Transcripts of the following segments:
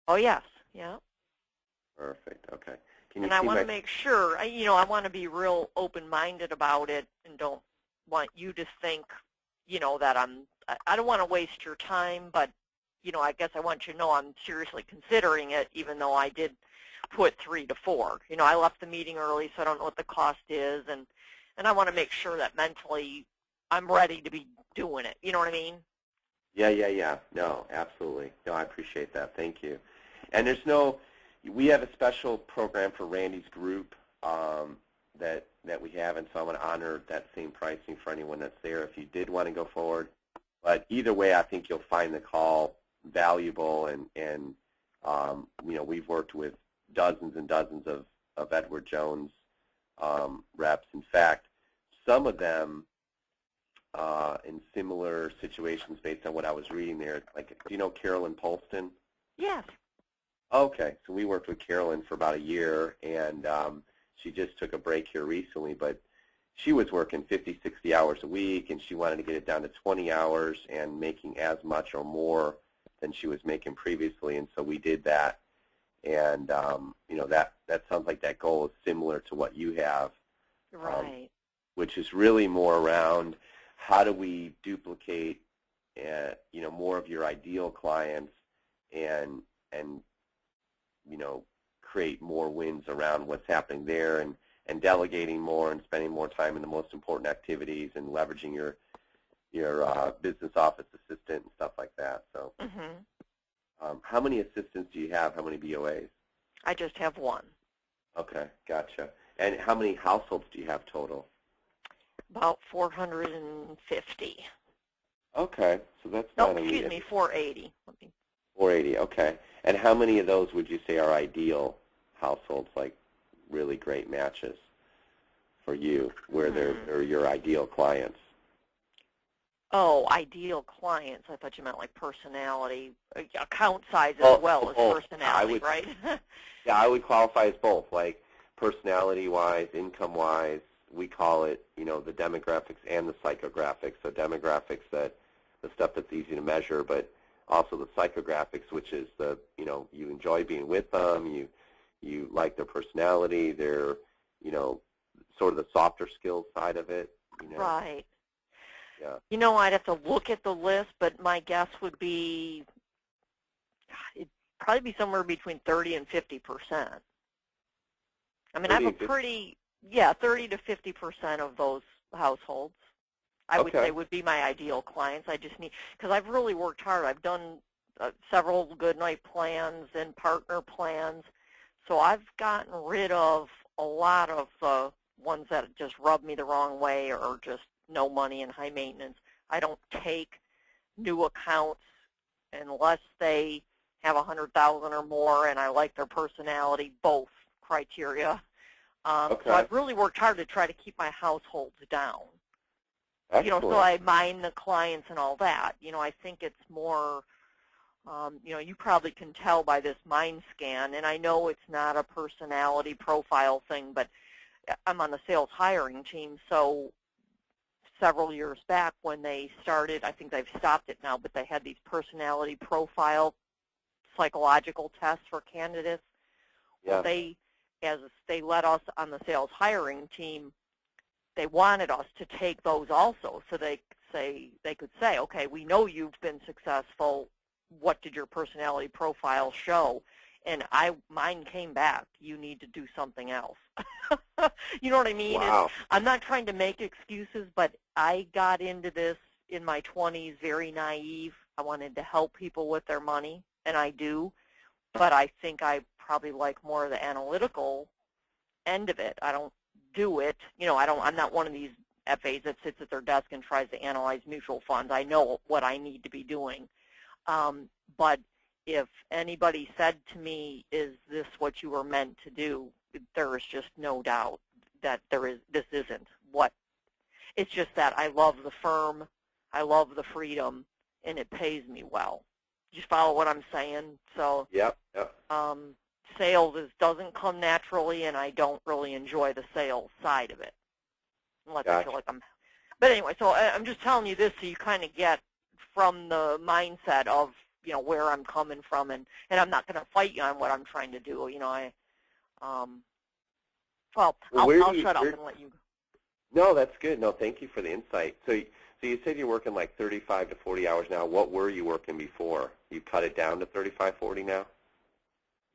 Oh, yes. Yeah. Perfect. Okay. Can you And I see want to my? make sure, I want to be real open-minded about it and don't want you to think, that I don't want to waste your time, but, I guess I want you to know I'm seriously considering it, even though I did put 3 to 4. I left the meeting early, so I don't know what the cost is, and I want to make sure that mentally I'm ready to be doing it. You know what I mean? Yeah, yeah, yeah. No, absolutely. No, I appreciate that. Thank you. And we have a special program for Randy's group that we have, and so I want to honor that same pricing for anyone that's there if you did want to go forward. But either way, I think you'll find the call valuable, and we've worked with dozens and dozens of Edward Jones reps. In fact, some of them in similar situations based on what I was reading there. Like, do you know Carolyn Polston? Yes. Okay, so we worked with Carolyn for about a year, and she just took a break here recently, but she was working 50, 60 hours a week, and she wanted to get it down to 20 hours and making as much or more than she was making previously, and so we did that. And, that sounds like that goal is similar to what you have, Right. which is really more around how do we duplicate, more of your ideal clients and create more wins around what's happening there, and delegating more and spending more time in the most important activities and leveraging your business office assistant and stuff like that. So how many assistants do you have? How many BOAs? I just have one. Okay, gotcha. And how many households do you have total? About 450. Okay, so that's No, not excuse me, 480. 480, okay. And how many of those would you say are ideal households, like really great matches for you, where they're your ideal clients? Oh, ideal clients. I thought you meant like personality, account size as well as personality, right? Yeah, I would qualify as both, like personality-wise, income-wise. We call it, the demographics and the psychographics. So demographics, the stuff that's easy to measure, but also the psychographics, which is you enjoy being with them, you like their personality, their, sort of the softer skills side of it. Right. Yeah. I'd have to look at the list, but my guess would be it'd probably be somewhere between 30 and 50%. I mean, I have a 30 to 50% of those households I would say would be my ideal clients. I just need, because I've really worked hard. I've done several good night plans and partner plans, so I've gotten rid of a lot of ones that just rub me the wrong way or just no money and high maintenance. I don't take new accounts unless they have 100,000 or more and I like their personality, both criteria. So I've really worked hard to try to keep my households down. Excellent. So I mind the clients and all that. I think it's more, you probably can tell by this MindScan, and I know it's not a personality profile thing, but I'm on the sales hiring team, so several years back when they started, I think they've stopped it now, but they had these personality profile psychological tests for candidates. Yeah. Well, as they let us on the sales hiring team, they wanted us to take those also, so they could say, okay, we know you've been successful. What did your personality profile show? And mine came back. You need to do something else. You know what I mean? Wow. I'm not trying to make excuses, but I got into this in my 20s very naive. I wanted to help people with their money, and I do. But I think I probably like more of the analytical end of it. I don't do it. I'm not one of these FAs that sits at their desk and tries to analyze mutual funds. I know what I need to be doing. But if anybody said to me, is this what you were meant to do, there is just no doubt that this isn't what. It's just that I love the firm, I love the freedom, and it pays me well. You follow what I'm saying? So Yep. sales doesn't come naturally, and I don't really enjoy the sales side of it. Unless I feel like I'm. But anyway, so I'm just telling you this so you kind of get from the mindset of, where I'm coming from, and I'm not going to fight you on what I'm trying to do. Well, I'll shut up and let you go. No, that's good. No, thank you for the insight. So you said you're working like 35 to 40 hours now. What were you working before? You cut it down to 35, 40 now?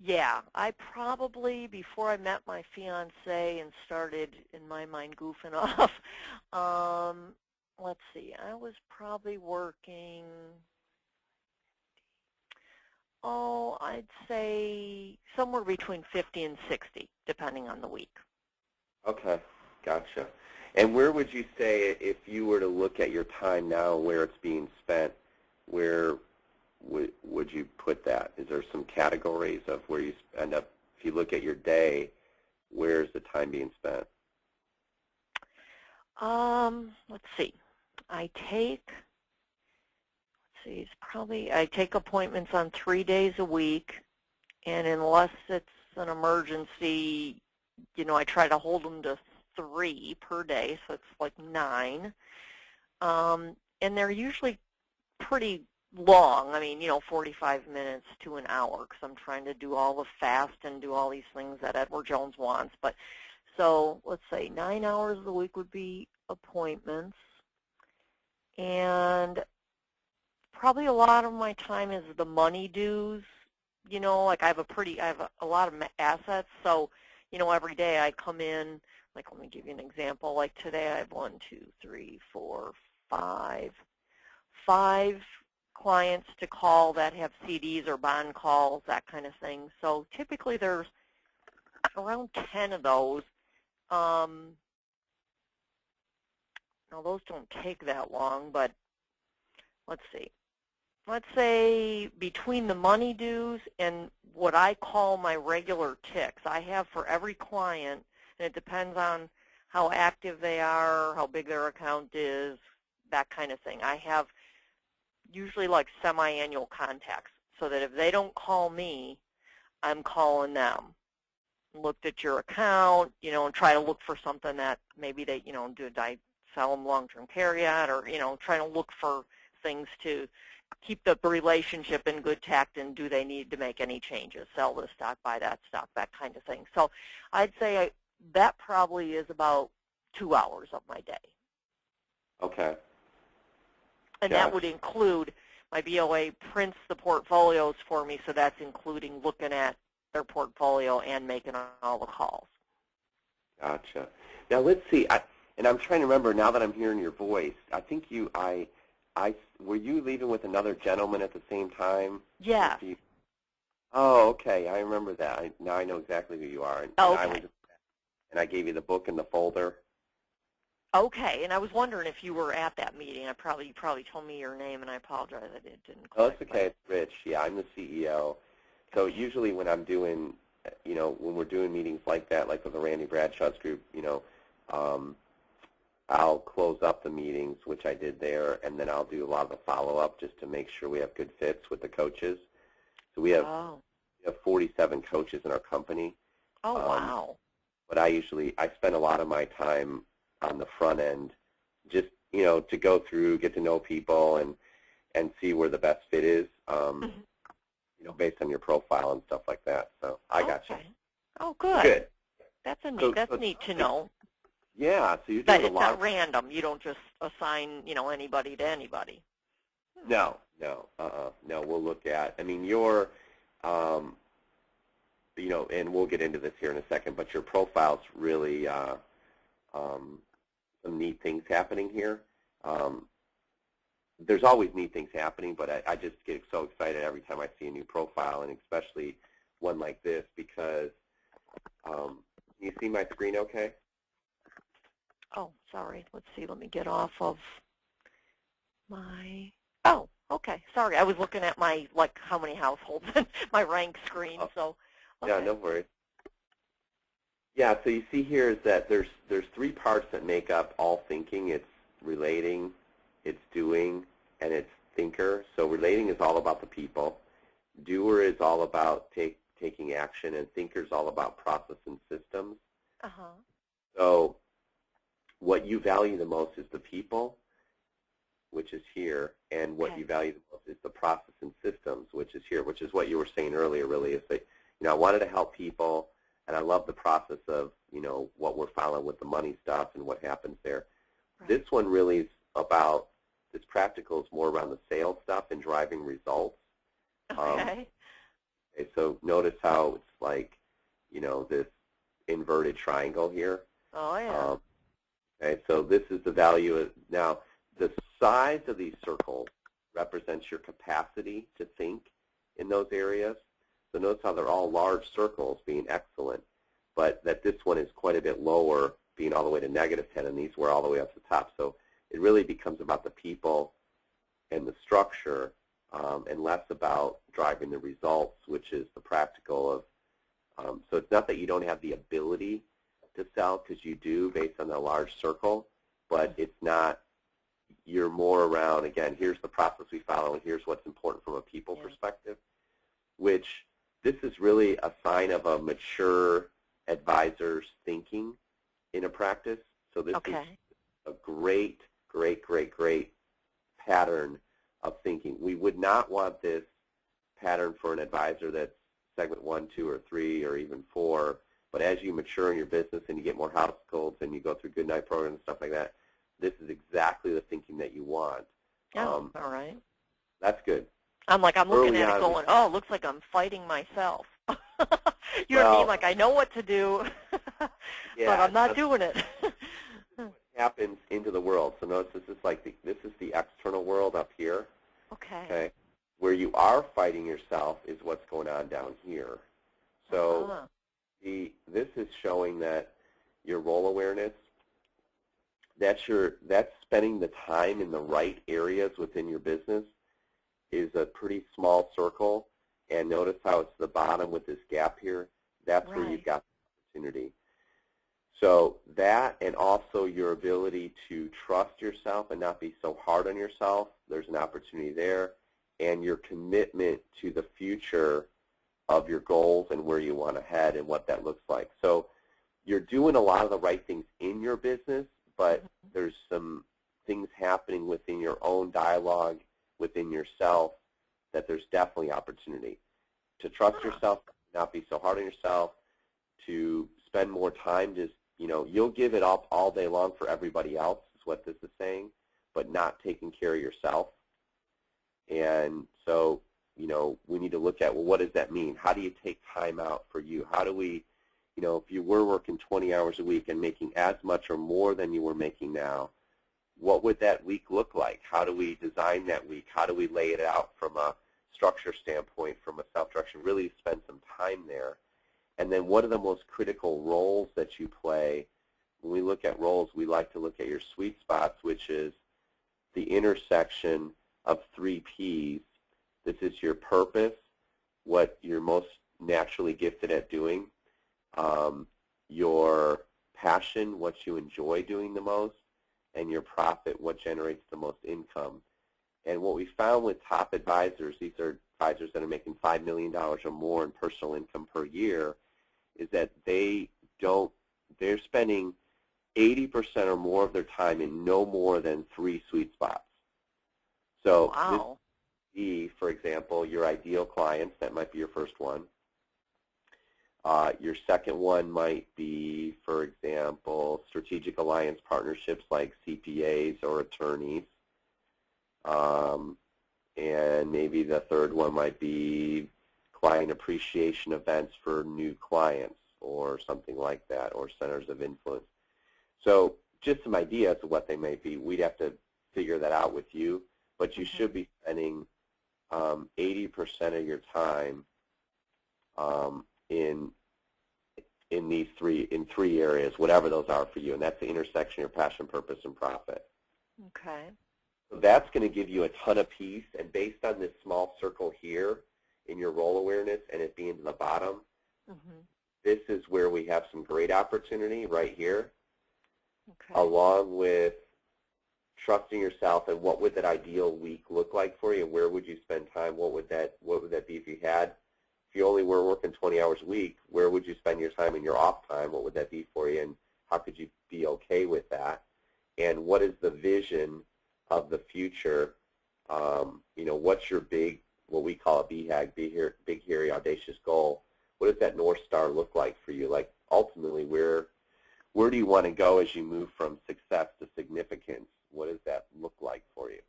Yeah, I probably, before I met my fiance and started, in my mind, goofing off, let's see, I was probably working, I'd say somewhere between 50 and 60, depending on the week. Okay, gotcha. And where would you say, if you were to look at your time now, where it's being spent, where would you put that? Is there some categories of where you end up, if you look at your day, where's the time being spent? Let's see. I take appointments on 3 days a week, and unless it's an emergency, I try to hold them to 3 per day, so it's like 9. And they're usually pretty long. 45 minutes to an hour, because I'm trying to do all the fast and do all these things that Edward Jones wants. But so let's say 9 hours a week would be appointments, and probably a lot of my time is the money dues. Like I have a lot of assets, so every day I come in. Like, let me give you an example. Like today I have 1, 2, 3, 4, 5 clients to call that have CDs or bond calls, that kind of thing. So typically there's around 10 of those. Now those don't take that long, but let's see. Let's say between the money dues and what I call my regular ticks, I have for every client, and it depends on how active they are, how big their account is, that kind of thing. I have usually like semi-annual contacts, so that if they don't call me, I'm calling them. Looked at your account, and try to look for something that maybe they, did I sell them long-term care yet, or, trying to look for things to keep the relationship in good tact, and do they need to make any changes, sell this stock, buy that stock, that kind of thing. So I'd say that probably is about 2 hours of my day. Okay. And that would include my BOA prints the portfolios for me, so that's including looking at their portfolio and making all the calls. Gotcha. Now let's see, and I'm trying to remember now that I'm hearing your voice. I think were you leaving with another gentleman at the same time? Yes. Oh, okay. I remember that. Now I know exactly who you are. Okay. And I gave you the book in the folder. Okay, and I was wondering if you were at that meeting. You probably told me your name, and I apologize that it didn't. Oh, it's okay. It's Rich. Yeah, I'm the CEO. So usually when I'm doing, when we're doing meetings like that, like with the Randy Bradshaw's group, I'll close up the meetings, which I did there, and then I'll do a lot of the follow-up just to make sure we have good fits with the coaches. So we have 47 coaches in our company. Oh, wow. But I spend a lot of my time on the front end just, to go through, get to know people, and see where the best fit is, based on your profile and stuff like that. So I got you. Oh, good. Good. That's neat to know. Yeah, so you're doing But a it's lot. not random. You don't just assign, anybody to anybody. No, we'll look at, you're, and we'll get into this here in a second, but your profile's really some neat things happening here. There's always neat things happening, but I just get so excited every time I see a new profile, and especially one like this, because can you see my screen okay? Oh, sorry. Let's see. Let me get off of my... Oh, okay. Sorry. I was looking at my, how many households in my rank screen. So, okay. Yeah, no worries. Yeah, so you see here is that there's 3 parts that make up all thinking. It's relating, it's doing, and it's thinker. So relating is all about the people. Doer is all about taking action, and thinker is all about process and systems. So what you value the most is the people, which is here, and what Okay. you value the most is the process and systems, which is here, which is what you were saying earlier, really, is that, I wanted to help people, and I love the process of, what we're following with the money stuff and what happens there. Right. This one really is about, this practical is more around the sales stuff and driving results. Okay. So notice how it's like, this inverted triangle here. Oh, yeah. Okay, so this is the value of, now, the size of these circles represents your capacity to think in those areas. So notice how they're all large circles being excellent, but that this one is quite a bit lower, being all the way to -10, and these were all the way up to the top. So it really becomes about the people and the structure, and less about driving the results, which is the practical of, so it's not that you don't have the ability to sell, because you do based on the large circle, but it's not, you're more around, again, here's the process we follow, and here's what's important from a people perspective, which this is really a sign of a mature advisor's thinking in a practice. So this is a great, great, great, great pattern of thinking. We would not want this pattern for an advisor that's segment 1, 2, or 3, or even 4. But as you mature in your business and you get more households and you go through good night programs and stuff like that, this is exactly the thinking that you want. Oh, all right. That's good. I'm looking at it going, oh, it looks like I'm fighting myself. You know what I mean? Like I know what to do, but I'm not doing it. What happens into the world. So notice this is like this is the external world up here. Okay. Where you are fighting yourself is what's going on down here. So this is showing that your role awareness, that's spending the time in the right areas within your business, is a pretty small circle. And notice how it's the bottom with this gap here. That's where you've got the opportunity. So that, and also your ability to trust yourself and not be so hard on yourself, there's an opportunity there. And your commitment to the future of your goals and where you want to head and what that looks like. So you're doing a lot of the right things in your business, but there's some things happening within your own dialogue, within yourself, that there's definitely opportunity to trust yourself, not be so hard on yourself, to spend more time just, you'll give it up all day long for everybody else, is what this is saying, but not taking care of yourself. And so, we need to look at, well, what does that mean? How do you take time out for you? How do we, if you were working 20 hours a week and making as much or more than you were making now, what would that week look like? How do we design that week? How do we lay it out from a structure standpoint, from a self-direction, really spend some time there? And then what are the most critical roles that you play? When we look at roles, we like to look at your sweet spots, which is the intersection of 3 Ps. This is your purpose, what you're most naturally gifted at doing, your passion, what you enjoy doing the most, and your profit, what generates the most income. And what we found with top advisors, these are advisors that are making $5 million or more in personal income per year, is that they're spending 80% or more of their time in no more than 3 sweet spots. So this would be, for example, your ideal clients. That might be your first one. Your second one might be, for example, strategic alliance partnerships like CPAs or attorneys. And maybe the third one might be client appreciation events for new clients or something like that, or centers of influence. So just some ideas of what they may be. We'd have to figure that out with you, but you should be spending 80% of your time in these three areas, whatever those are for you, and that's the intersection of your passion, purpose, and profit. Okay. So that's going to give you a ton of peace, and based on this small circle here in your role awareness and it being to the bottom, this is where we have some great opportunity right here, along with trusting yourself and what would that ideal week look like for you, and where would you spend time, what would that be if you only were working 20 hours a week, where would you spend your time in your off time, what would that be for you, and how could you be okay with that, and what is the vision of the future, what's your what we call a BHAG, big, hairy, audacious goal? What does that North Star look like for you? Like, ultimately, where do you want to go as you move from success to significance? What does that look like for you?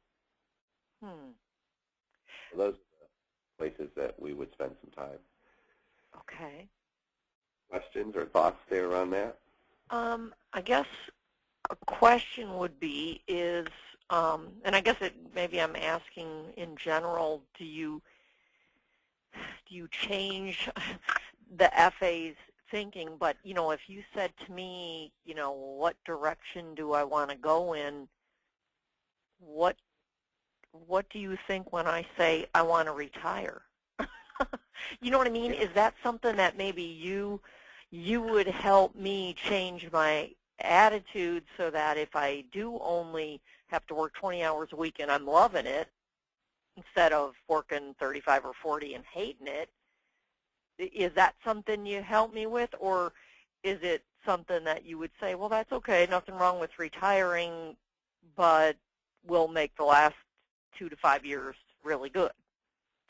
So those are the places that we would spend some time. Okay. Questions or thoughts there around that? I guess a question would be and I guess maybe I'm asking in general, do you change the FA's thinking? But, if you said to me, what direction do I want to go in, what do you think when I say I want to retire? You know what I mean? Is that something that maybe you would help me change my attitude so that if I do only have to work 20 hours a week and I'm loving it, instead of working 35 or 40 and hating it, is that something you help me with? Or is it something that you would say, well, that's okay, nothing wrong with retiring, but we'll make the last 2 to 5 years really good?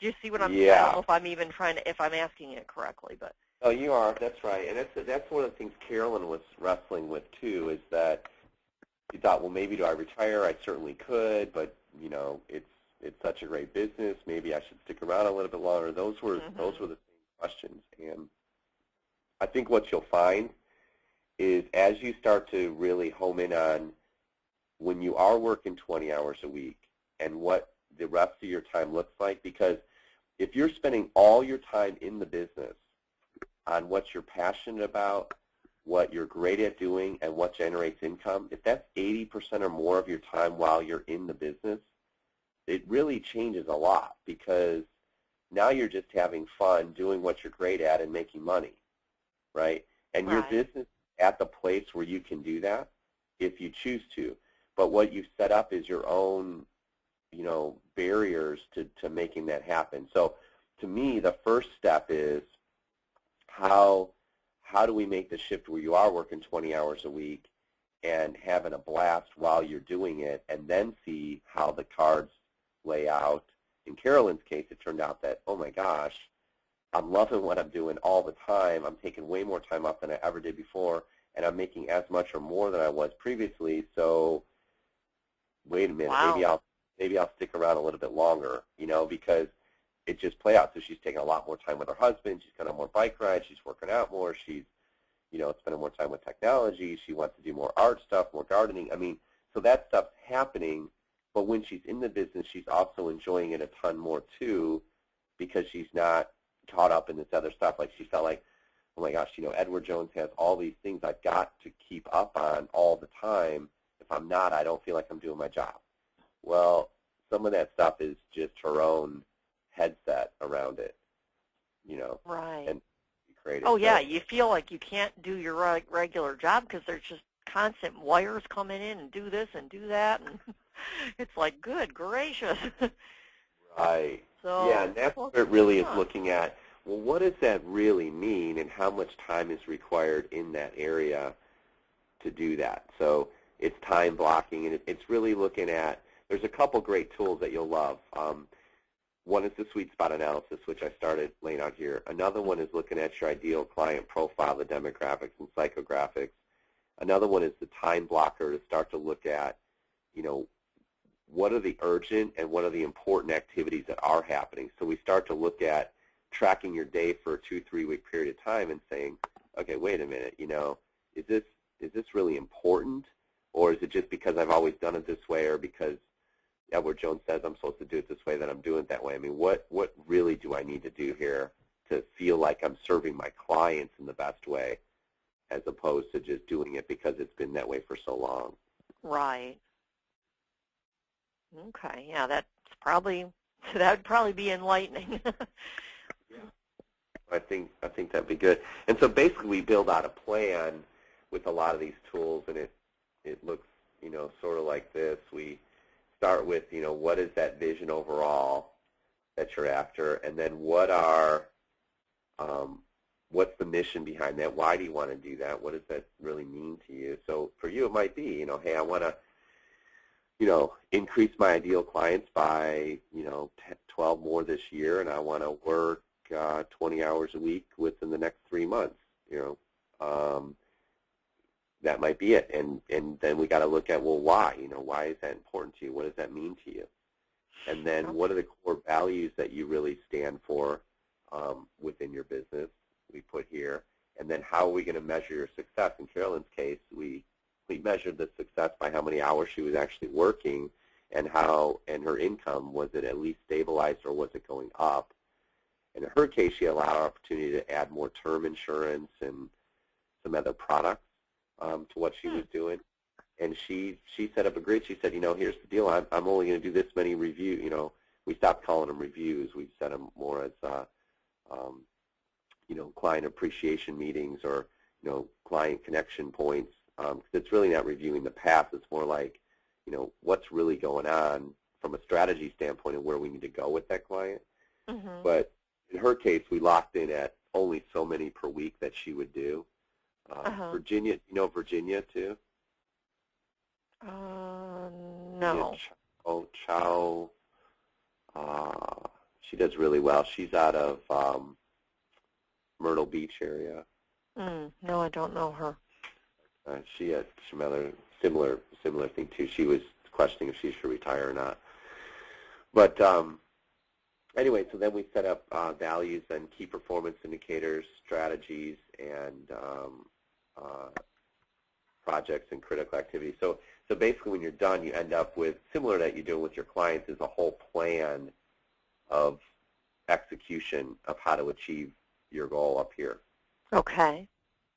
Do you see what I'm saying? I don't know if I'm even if I'm asking it correctly, but. Oh, you are. That's right. And that's one of the things Carolyn was wrestling with, too, is that she thought, well, maybe do I retire? I certainly could, but, it's such a great business. Maybe I should stick around a little bit longer. Those were the same questions. And I think what you'll find is as you start to really home in on when you are working 20 hours a week and what the rest of your time looks like, because if you're spending all your time in the business on what you're passionate about, what you're great at doing, and what generates income, if that's 80% or more of your time while you're in the business, it really changes a lot, because now you're just having fun doing what you're great at and making money, right? And your business is at the place where you can do that if you choose to. But what you've set up is your own, barriers to making that happen. So to me, the first step is how do we make the shift where you are working 20 hours a week and having a blast while you're doing it, and then see how the cards lay out. In Carolyn's case, it turned out that, oh my gosh, I'm loving what I'm doing all the time. I'm taking way more time off than I ever did before, and I'm making as much or more than I was previously. So wait a minute, Wow. maybe I'll stick around a little bit longer, because it just play out. So she's taking a lot more time with her husband. She's going on more bike rides. She's working out more. She's, spending more time with technology. She wants to do more art stuff, more gardening. I mean, so that stuff's happening. But when she's in the business, she's also enjoying it a ton more too, because she's not caught up in this other stuff. Like, she felt like, oh my gosh, Edward Jones has all these things I've got to keep up on all the time. If I'm not, I don't feel like I'm doing my job. Well, some of that stuff is just her own headset around it, Right. and creative. Oh, yeah, you feel like you can't do your regular job because there's just constant wires coming in and do this and do that, and it's like, good gracious. Right. So, yeah, and that's what it really is looking at. Well, what does that really mean, and how much time is required in that area to do that? So it's time blocking, and it's really looking at, there's a couple great tools that you'll love. One is the sweet spot analysis, which I started laying out here. Another one is looking at your ideal client profile, the demographics and psychographics. Another one is the time blocker, to start to look at, what are the urgent and what are the important activities that are happening. So we start to look at tracking your day for a 2-3 week period of time and saying, okay, wait a minute, is this really important, or is it just because I've always done it this way, or because Edward Jones says I'm supposed to do it this way that I'm doing it that way? I mean, what really do I need to do here to feel like I'm serving my clients in the best way, as opposed to just doing it because it's been that way for so long? right. Okay, yeah, that would probably be enlightening. Yeah. I think that'd be good. And so basically we build out a plan with a lot of these tools, and it looks, sort of like this. We start with, what is that vision overall that you're after, and then what's the mission behind that? Why do you want to do that? What does that really mean to you? So for you, it might be, hey, I want to, increase my ideal clients by, 12 more this year, and I want to work 20 hours a week within the next 3 months. That might be it, and then we got to look at, well, why? Why is that important to you? What does that mean to you? And then what are the core values that you really stand for within your business? We put here, and then how are we going to measure your success? In Carolyn's case, we measured the success by how many hours she was actually working, and her income, was it at least stabilized or was it going up? And in her case, she had a lot of opportunity to add more term insurance and some other products to what she was doing. And she set up a grid. She said, here's the deal. I'm only going to do this many reviews. We stopped calling them reviews. We set them more as, client appreciation meetings or, client connection points. It's really not reviewing the past. It's more like, what's really going on from a strategy standpoint and where we need to go with that client. Mm-hmm. But in her case, we locked in at only so many per week that she would do. Virginia, Virginia too? No. Chow. She does really well. She's out of Myrtle Beach area. No, I don't know her. She had some other similar thing too. She was questioning if she should retire or not. But anyway, so then we set up values and key performance indicators, strategies, and projects and critical activities. So basically, when you're done, you end up with, similar to that you do with your clients, is a whole plan of execution of how to achieve your goal up here. Okay.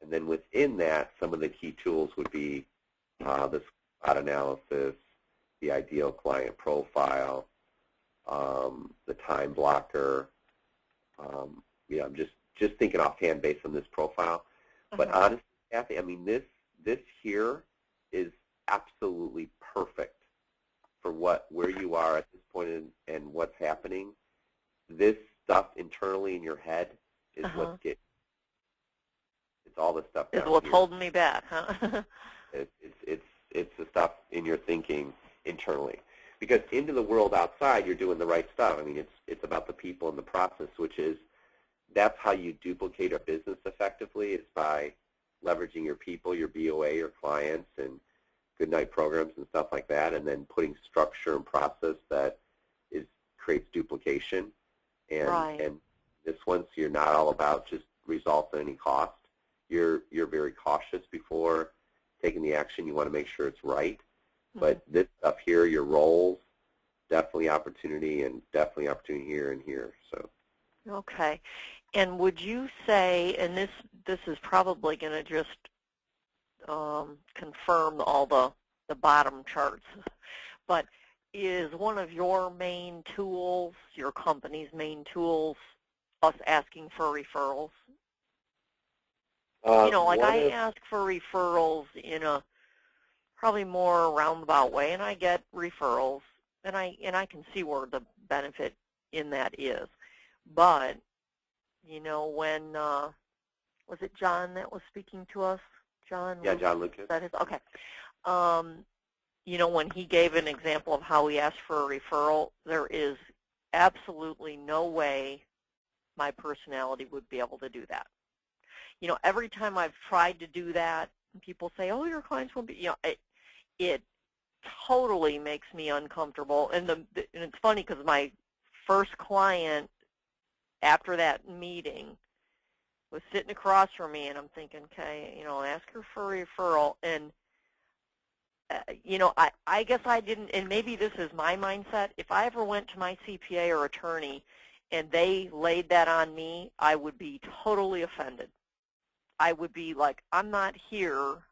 And then within that, some of the key tools would be the SWOT analysis, the ideal client profile, the time blocker. I'm just thinking offhand based on this profile. But honestly, Kathy, I mean, this here is absolutely perfect for where you are at this point and what's happening. This stuff internally in your head is what's getting. It's all the stuff. Is what's holding me back, huh? It's the stuff in your thinking internally. Because into the world outside, you're doing the right stuff. I mean, it's about the people and the process, which is, that's how you duplicate a business effectively. It's by leveraging your people, your BOA, your clients, and good night programs and stuff like that, and then putting structure and process that creates duplication. And this one, so you're not all about just results at any cost. You're very cautious before taking the action. You want to make sure it's right. But this stuff here, your roles, definitely opportunity, and definitely opportunity here and here. So. Okay. And would you say, and this is probably going to just confirm all the bottom charts, but is one of your main tools, your company's main tools, us asking for referrals? I ask for referrals in a probably more roundabout way, and I get referrals, and I can see where the benefit in that is. But when was it John that was speaking to us? John? Yeah, John Lucas. That is okay. When he gave an example of how he asked for a referral, there is absolutely no way my personality would be able to do that. Every time I've tried to do that, people say, "Oh, your clients won't be," it totally makes me uncomfortable. And it's funny because my first client after that meeting was sitting across from me, and I'm thinking, okay, ask her for a referral. And I guess I didn't, and maybe this is my mindset. If I ever went to my CPA or attorney and they laid that on me, I would be totally offended. I would be like, I'm not here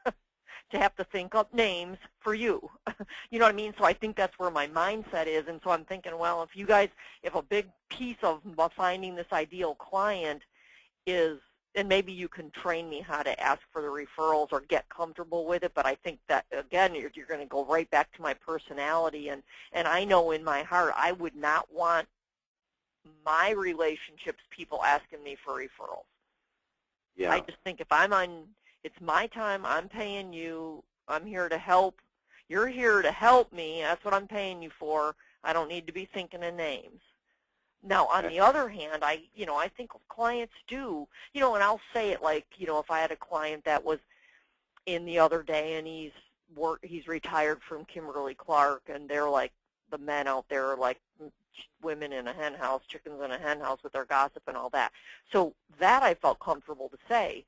to have to think up names for you. You know what I mean? So I think that's where my mindset is. And so I'm thinking, well, if a big piece of finding this ideal client is, and maybe you can train me how to ask for the referrals or get comfortable with it, but I think that, again, you're going to go right back to my personality. And I know in my heart I would not want my relationships people asking me for referrals. Yeah. I just think if it's my time, I'm paying you, I'm here to help. you're here to help me. That's what I'm paying you for. I don't need to be thinking of names. Now, on the other hand, I think clients do, and I'll say it like, if I had a client that was in the other day and he's retired from Kimberly-Clark, and they're like, the men out there are like women in a hen house, chickens in a hen house with their gossip and all that. So that I felt comfortable to say.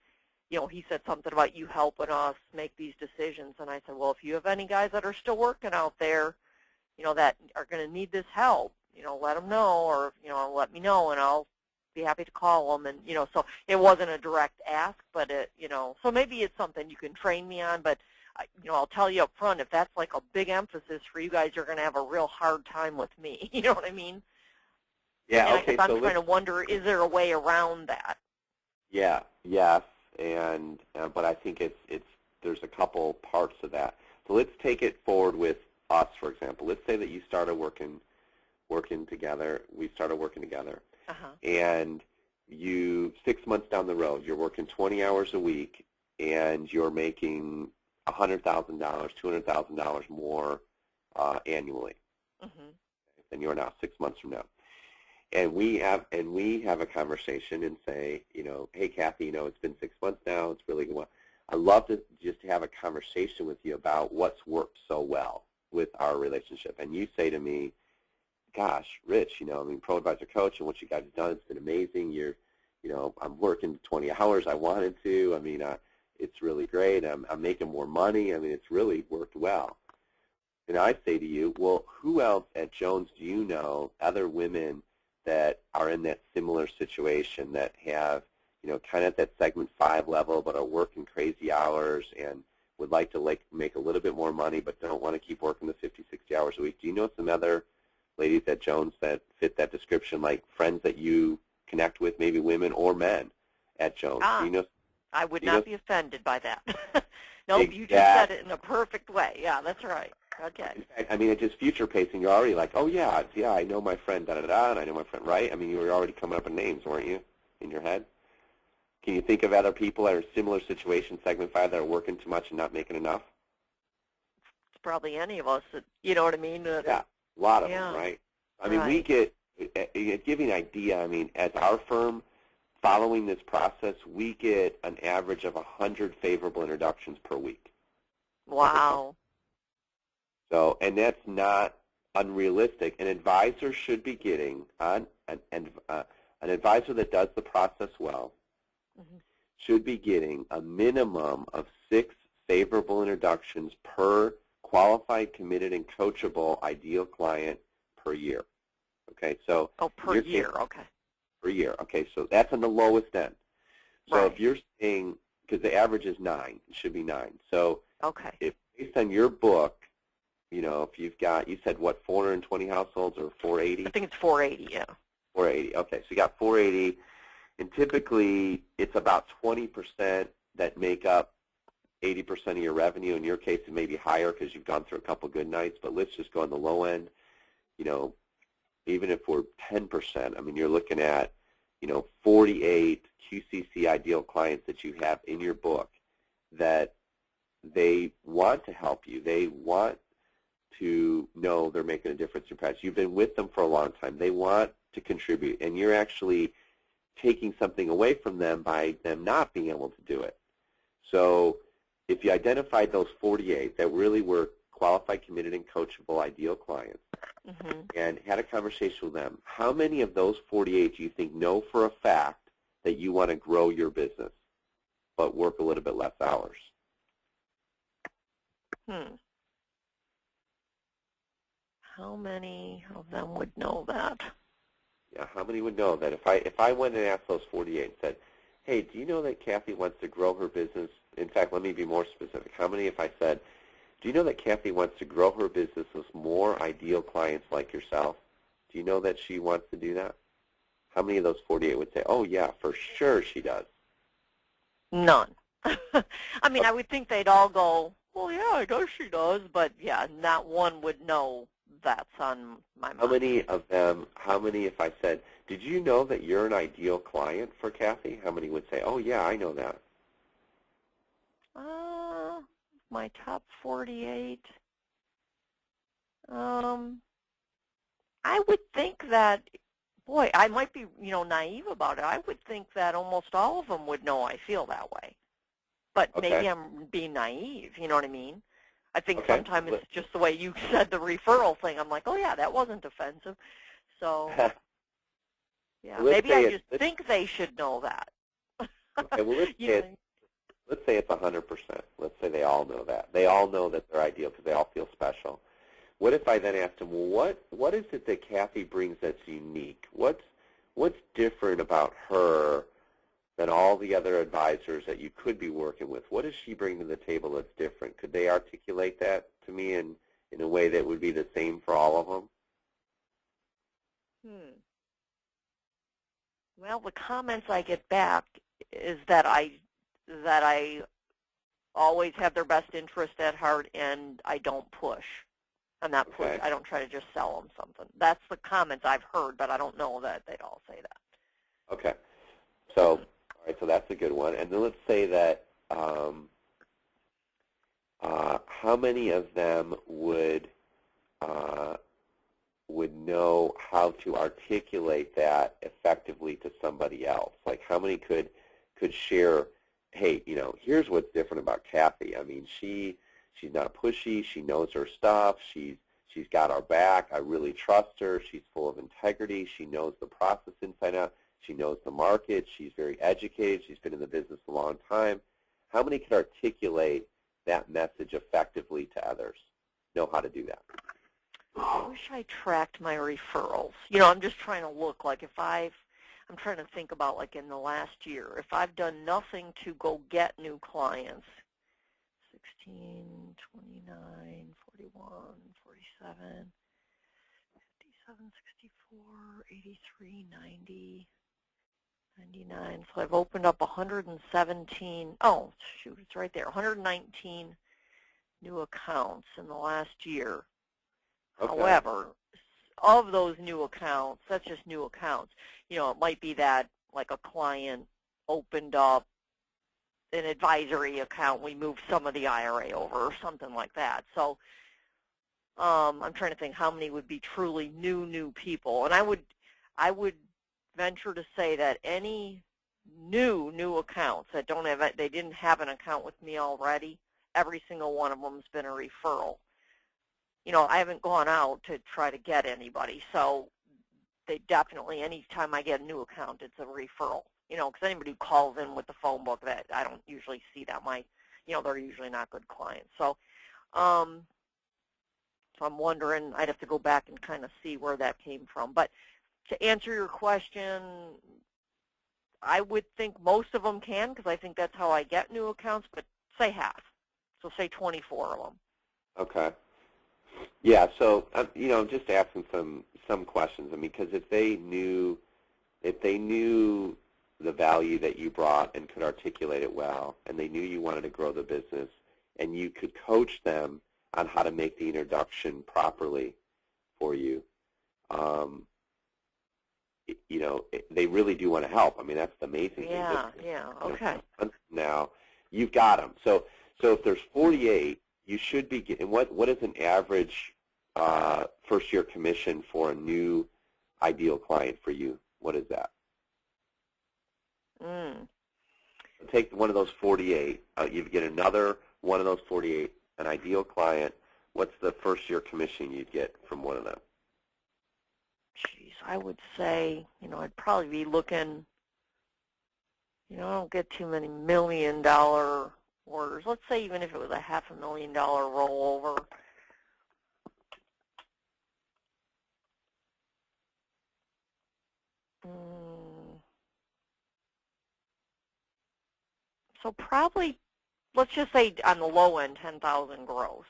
He said something about you helping us make these decisions, and I said, well, if you have any guys that are still working out there, that are going to need this help, let them know, or, let me know, and I'll be happy to call them. And, so it wasn't a direct ask, but, so maybe it's something you can train me on, but, I'll tell you up front, if that's like a big emphasis for you guys, you're going to have a real hard time with me. You know what I mean? Yeah, and okay. I'm trying to wonder, is there a way around that? Yeah, yes, and but I think there's a couple parts of that. So let's take it forward with us, for example. Let's say that you started working together. We started working together, and 6 months down the road, you're working 20 hours a week, and you're making $100,000, $200,000 more annually than you are now 6 months from now. And we have a conversation and say, hey, Kathy, it's been 6 months now. It's really good. I'd love to just have a conversation with you about what's worked so well with our relationship. And you say to me, gosh, Rich, Pro Advisor Coach and what you guys have done, it's been amazing. I'm working 20 hours I wanted to. It's really great. I'm making more money. It's really worked well. And I say to you, well, who else at Jones do you know, other women that are in that similar situation that have, kind of at that segment 5 level but are working crazy hours and would like to make a little bit more money but don't want to keep working the 50, 60 hours a week? Do you know some other ladies at Jones that fit that description, like friends that you connect with, maybe women or men at Jones? Do you know? I would not be offended by that. Nope, Exactly. You just said it in a perfect way. Yeah, that's right. Okay. In fact, it's just future pacing. You're already like, oh, yeah, I know my friend, da-da-da, and I know my friend, right? You were already coming up with names, weren't you, in your head? Can you think of other people that are in similar situations, segment 5, that are working too much and not making enough? It's probably any of us, you know what I mean? Yeah, a lot of them, right? We get, give you an idea, as our firm, following this process, we get an average of 100 favorable introductions per week. Wow. So, and that's not unrealistic. An advisor should be getting, an advisor that does the process well should be getting a minimum of 6 favorable introductions per qualified, committed, and coachable ideal client per year. Okay, so per year, okay. Per year, okay, so that's on the lowest end. So if you're saying, because the average is 9, it should be 9. So if based on your book, if you've got, you said what, 420 households or 480? I think it's 480, yeah. 480, okay, so you got 480, and typically it's about 20% that make up 80% of your revenue. In your case, it may be higher because you've gone through a couple good nights, but let's just go on the low end. Even if we're 10%, you're looking at, 48 QCC ideal clients that you have in your book that they want to help you. They want to know they're making a difference in your practice. You've been with them for a long time. They want to contribute, and you're actually taking something away from them by them not being able to do it. So if you identified those 48 that really were qualified, committed, and coachable ideal clients, and had a conversation with them, how many of those 48 do you think know for a fact that you want to grow your business but work a little bit less hours? How many of them would know that? Yeah, how many would know that? If I went and asked those 48 and said, hey, do you know that Kathy wants to grow her business? In fact, let me be more specific. How many if I said, do you know that Kathy wants to grow her business with more ideal clients like yourself? Do you know that she wants to do that? How many of those 48 would say, oh, yeah, for sure she does? None. I would think they'd all go, well, yeah, I guess she does, but, yeah, not one would know that's on my mind. How many if I said, did you know that you're an ideal client for Kathy? How many would say, oh, yeah, I know that? My top 48, Um, I would think that, boy, I might be, naive about it. I would think that almost all of them would know I feel that way. But maybe Okay. I'm being naive, you know what I mean? I think Okay. sometimes it's just the way you said the referral thing. I'm like, oh, yeah, that wasn't offensive. So, yeah, Let's maybe I say just think they should know that. okay. Well, let's You say know, let's say it's 100%. Let's say they all know that. They all know that they're ideal because they all feel special. What if I then asked them, well, what is it that Kathy brings that's unique? What's different about her than all the other advisors that you could be working with? What does she bring to the table that's different? Could they articulate that to me in a way that would be the same for all of them? Well, the comments I get back is that I always have their best interest at heart and I don't push. I'm not push. Okay. I don't try to just sell them something. That's the comments I've heard, but I don't know that they'd all say that. Okay. So, all right. So that's a good one. And then let's say that how many of them would know how to articulate that effectively to somebody else? Like how many could share, hey, here's what's different about Kathy. I mean, she's not pushy. She knows her stuff. She's got our back. I really trust her. She's full of integrity. She knows the process inside out. She knows the market. She's very educated. She's been in the business a long time. How many could articulate that message effectively to others? Know how to do that? I wish I tracked my referrals. I'm just trying to look like I'm trying to think about like in the last year, if I've done nothing to go get new clients, 16, 29, 41, 47, 57, 64, 83, 90, 99. So I've opened up 117. Oh, shoot, it's right there. 119 new accounts in the last year. Okay. However, of those new accounts, that's just new accounts. It might be that like a client opened up an advisory account, we moved some of the IRA over or something like that. So I'm trying to think how many would be truly new people. And I would venture to say that any new accounts that they didn't have an account with me already, every single one of them has been a referral. I haven't gone out to try to get anybody, so they definitely, anytime I get a new account, it's a referral. Because anybody who calls in with the phone book, that I don't usually see that. They're usually not good clients. So, so I'm wondering, I'd have to go back and kind of see where that came from. But to answer your question, I would think most of them can, because I think that's how I get new accounts, but say half. So say 24 of them. Okay. Yeah, so I'm just asking some questions. I mean, because if they knew the value that you brought and could articulate it well, and they knew you wanted to grow the business, and you could coach them on how to make the introduction properly for you, they really do want to help. I mean, that's the amazing thing. Yeah, okay. Now, you've got them. So if there's 48, you should be getting, what is an average first-year commission for a new ideal client for you? What is that? Take one of those 48. You get another one of those 48, an ideal client. What's the first-year commission you'd get from one of them? Geez, I would say, I'd probably be looking, I don't get too many $1 million orders. Let's say even if it was a $500,000 rollover. So probably, let's just say on the low end, 10,000 gross.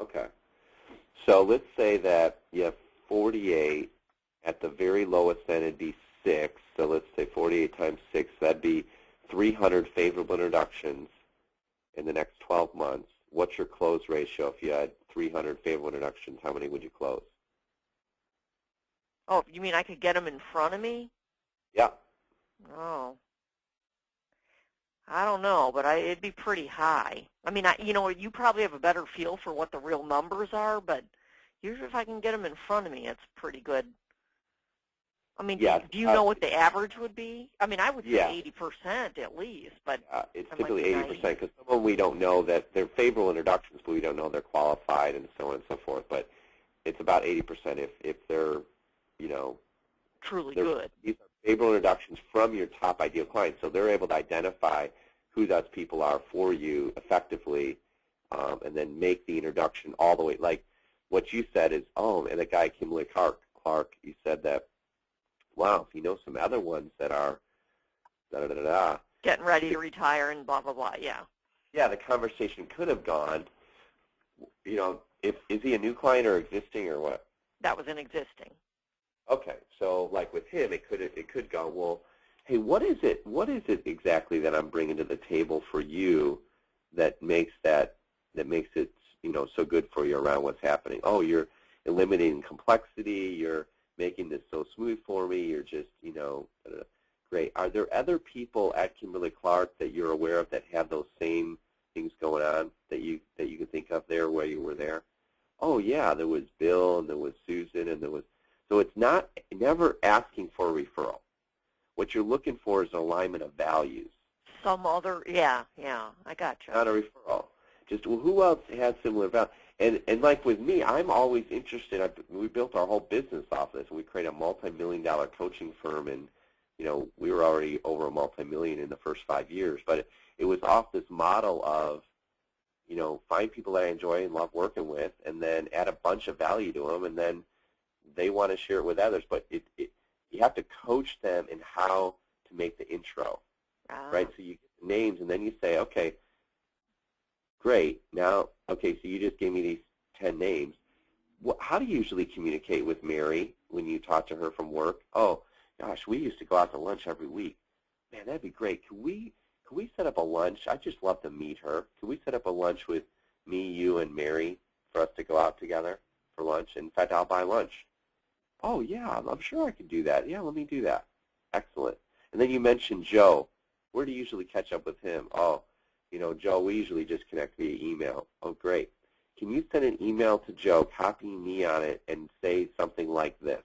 Okay. So let's say that you have 48. At the very lowest end, it'd be 6. So let's say 48 times 6. That'd be 300 favorable introductions in the next 12 months. What's your close ratio? If you had 300 favorable introductions, how many would you close? Oh, you mean I could get them in front of me? Yeah. Oh. I don't know, but it'd be pretty high. I mean, you probably have a better feel for what the real numbers are, but, Usually if I can get them in front of me, it's pretty good. I mean, Yes. do you know what the average would be? I mean, I would Yeah. say 80% at least, but It's I might typically be 80% naive. because some of them we don't know that they're favorable introductions, but we don't know they're qualified and so on and so forth. But it's about 80% if they're, you know, Truly good. these are favorable introductions from your top ideal clients, so they're able to identify who those people are for you effectively, and then make the introduction all the way. Like what you said is, oh, and the guy Kimberly Clark, you said that, wow, if you know some other ones that are da-da-da-da-da. Getting ready to retire and blah, blah, blah, yeah. Yeah, the conversation could have gone, you know, is he a new client or existing or what? That was an existing. Okay, so like with him, it could go, well, hey, what is it exactly that I'm bringing to the table for you that makes it, you know, so good for you around what's happening? Oh, you're eliminating complexity, you're making this so smooth for me, you're just, you know, great. Are there other people at Kimberly Clark that you're aware of that have those same things going on that you can think of there where you were there? Oh yeah, there was Bill and there was Susan and there was. So it's never asking for a referral. What you're looking for is an alignment of values. Some other, yeah, I gotcha. Not a referral. Just, well, who else has similar values? And like with me, I'm always interested. We built our whole business off this, and we created a multi-million-dollar coaching firm, and you know, we were already over a multi-million in the first 5 years. But it was off this model of, you know, find people that I enjoy and love working with, and then add a bunch of value to them, and then they want to share it with others. But you have to coach them in how to make the intro, right? So you get the names, and then you say, okay, great. Now, okay, so you just gave me these 10 names. How do you usually communicate with Mary when you talk to her from work? Oh, gosh, we used to go out to lunch every week. Man, that'd be great. Could we set up a lunch? I'd just love to meet her. Could we set up a lunch with me, you, and Mary for us to go out together for lunch? In fact, I'll buy lunch. Oh, yeah, I'm sure I can do that. Yeah, let me do that. Excellent. And then you mentioned Joe. Where do you usually catch up with him? Oh, you know, Joe, we usually just connect via email. Oh, great. Can you send an email to Joe, copy me on it, and say something like this?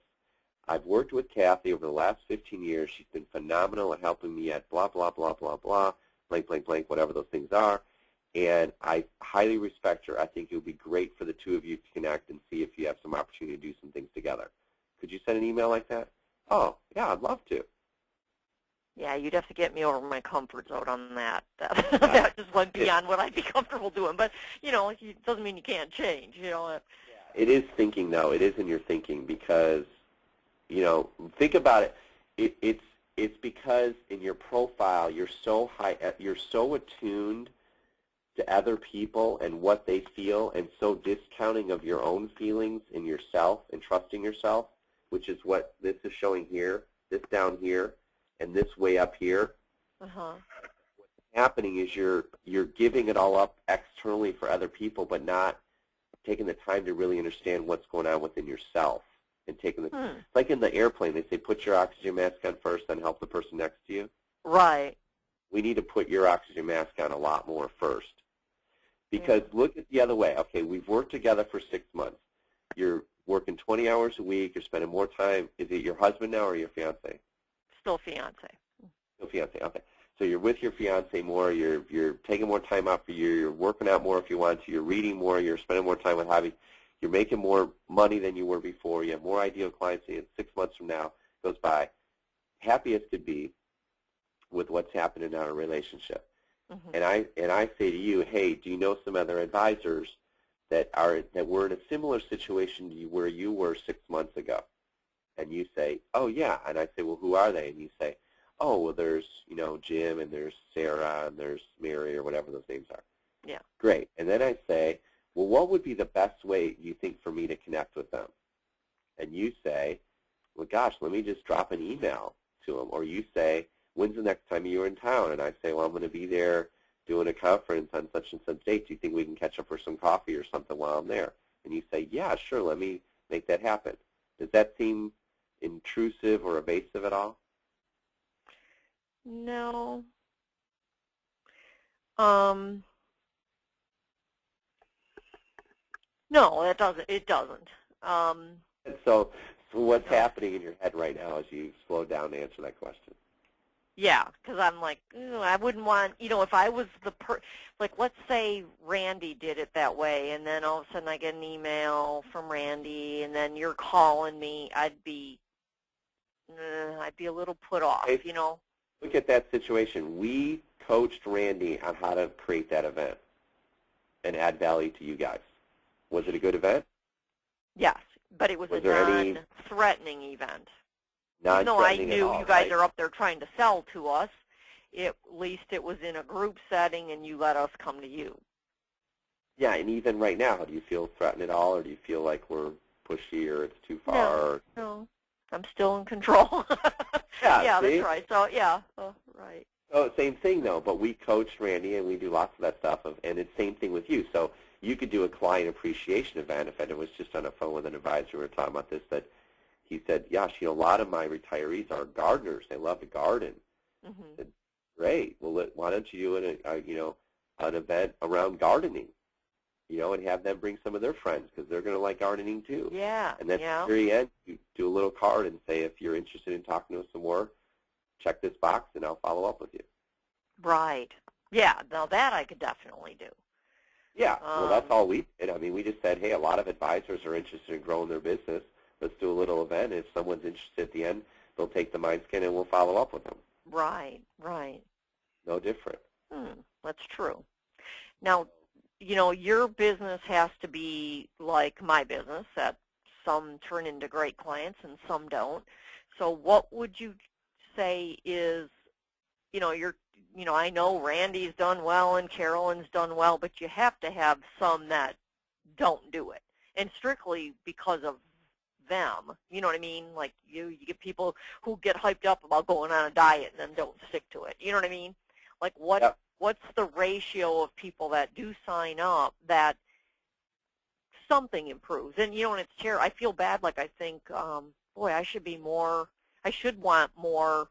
I've worked with Kathy over the last 15 years. She's been phenomenal at helping me at blah, blah, blah, blah, blah, blank, blank, blank, whatever those things are. And I highly respect her. I think it would be great for the two of you to connect and see if you have some opportunity to do some things together. Could you send an email like that? Oh, yeah, I'd love to. Yeah, you'd have to get me over my comfort zone on that. That just went beyond what I'd be comfortable doing. But, you know, it doesn't mean you can't change, you know. It is thinking, though. It is in your thinking because, you know, think about it. It's because in your profile you're so attuned to other people and what they feel, and so discounting of your own feelings in yourself and trusting yourself, which is what this is showing here, this down here, and this way up here. What's happening is you're giving it all up externally for other people, but not taking the time to really understand what's going on within yourself. And taking the like in the airplane, they say put your oxygen mask on first, then help the person next to you. Right. We need to put your oxygen mask on a lot more first. Because look at the other way. Okay, we've worked together for 6 months. You're working 20 hours a week. You're spending more time. Is it your husband now or your fiance? Still fiance. Still fiance. Okay. So you're with your fiance more. You're taking more time out for you. You're working out more if you want to. You're reading more. You're spending more time with hobbies. You're making more money than you were before. You have more ideal clients. And 6 months from now goes by, happy as could be with what's happening in our relationship. And I say to you, hey, do you know some other advisors that were in a similar situation to you where you were 6 months ago? And you say, oh yeah. And I say, well, who are they? And you say, oh, well, there's, you know, Jim and there's Sarah and there's Mary or whatever those names are. Yeah. Great. And then I say, well, what would be the best way you think for me to connect with them? And you say, well, gosh, let me just drop an email to them. Or you say, when's the next time you're in town? And I say, well, I'm going to be there doing a conference on such and such date. Do you think we can catch up for some coffee or something while I'm there? And you say, yeah, sure, let me make that happen. Does that seem intrusive or evasive at all? No. No, it doesn't. So what's happening in your head right now as you slow down to answer that question? Yeah, because I'm like, I wouldn't want, if I was like, let's say Randy did it that way, and then all of a sudden I get an email from Randy, and then you're calling me, I'd be a little put off, Hey, look at that situation. We coached Randy on how to create that event and add value to you guys. Was it a good event? Yes, but it was a non-threatening event. Even though I knew you guys are up there trying to sell to us, at least it was in a group setting and you let us come to you. Yeah, and even right now, do you feel threatened at all, or do you feel like we're pushy or it's too far? No, I'm still in control. Yeah, that's right. So, yeah, right. So same thing, though, but we coached Randy, and we do lots of that stuff, and it's same thing with you. So you could do a client appreciation event. If it was just on a phone with an advisor, we were talking about this, that he said, "Gosh, a lot of my retirees are gardeners. They love to garden." Mm-hmm. I said, "Great. Well, why don't you do an event around gardening, and have them bring some of their friends because they're going to like gardening too." Yeah. And then at the very end, you do a little card and say, "If you're interested in talking to us some more, check this box, and I'll follow up with you." Right. Yeah. Now that I could definitely do. Yeah. Well, that's all we did. I mean, we just said, "Hey, a lot of advisors are interested in growing their business. Let's do a little event. If someone's interested at the end, they'll take the MindScan and we'll follow up with them." Right, right. No different. That's true. Now, your business has to be like my business, that some turn into great clients and some don't. So what would you say is, I know Randy's done well and Carolyn's done well, but you have to have some that don't do it. And strictly because of them, you know what I mean? Like you get people who get hyped up about going on a diet and then don't stick to it. You know what I mean? Like what's the ratio of people that do sign up that something improves? And when it's I feel bad. Like I think, boy, I should want more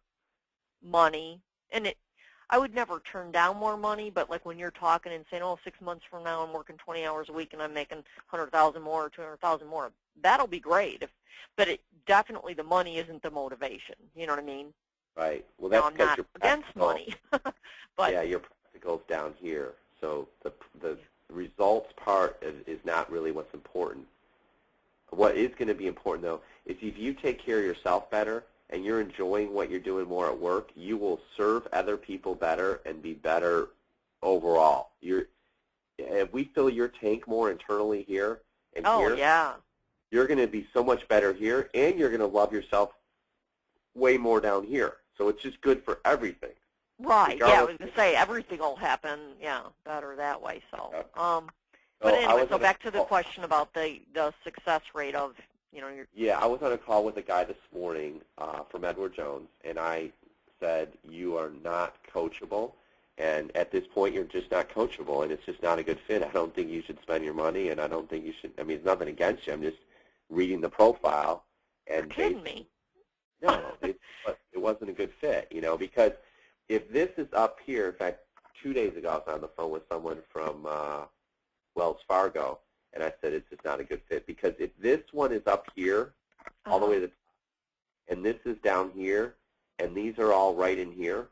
money. And I would never turn down more money, but like when you're talking and saying, 6 months from now I'm working 20 hours a week and I'm making 100,000 more or 200,000 more, that'll be great. But definitely the money isn't the motivation. You know what I mean? Right. Well, that's I'm not against money. But yeah, your practical's down here. So the results part is not really what's important. What is going to be important, though, is if you take care of yourself better and you're enjoying what you're doing more at work, you will serve other people better and be better overall. If we fill your tank more internally here and here, you're going to be so much better here, and you're going to love yourself way more down here. So it's just good for everything. Right. Yeah, I was going to say everything will happen, better that way. So, but anyway, so back to the question about the success rate of, Yeah, I was on a call with a guy this morning from Edward Jones, and I said, "You are not coachable, and at this point you're just not coachable, and it's just not a good fit. I don't think you should spend your money, and I don't think you should." I mean, it's nothing against you. I'm just reading the profile, and you're kidding me. No, it wasn't a good fit, because if this is up here, in fact, 2 days ago I was on the phone with someone from Wells Fargo, and I said it's just not a good fit, because if this one is up here, all the way to the top, and this is down here, and these are all right in here,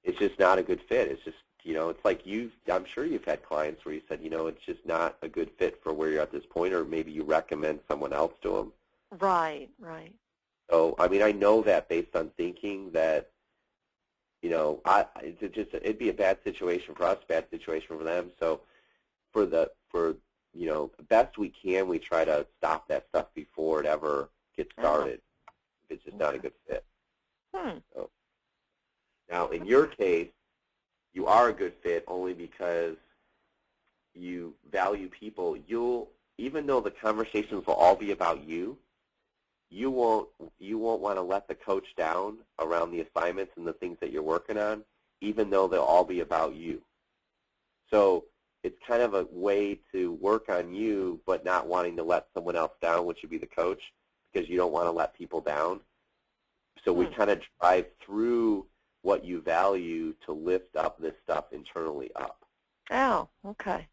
it's just not a good fit. It's just, it's like I'm sure you've had clients where you said, it's just not a good fit for where you're at this point, or maybe you recommend someone else to them. Right, right. So, I mean, I know that based on thinking that, it'd be a bad situation for us, bad situation for them. So, for best we can, we try to stop that stuff before it ever gets started. It's just not a good fit. So, now, in your case, you are a good fit only because you value people. Even though the conversations will all be about you, you won't want to let the coach down around the assignments and the things that you're working on, even though they'll all be about you. So it's kind of a way to work on you, but not wanting to let someone else down, which would be the coach, because you don't want to let people down. So we kind of drive through what you value to lift up this stuff internally up. Oh, okay.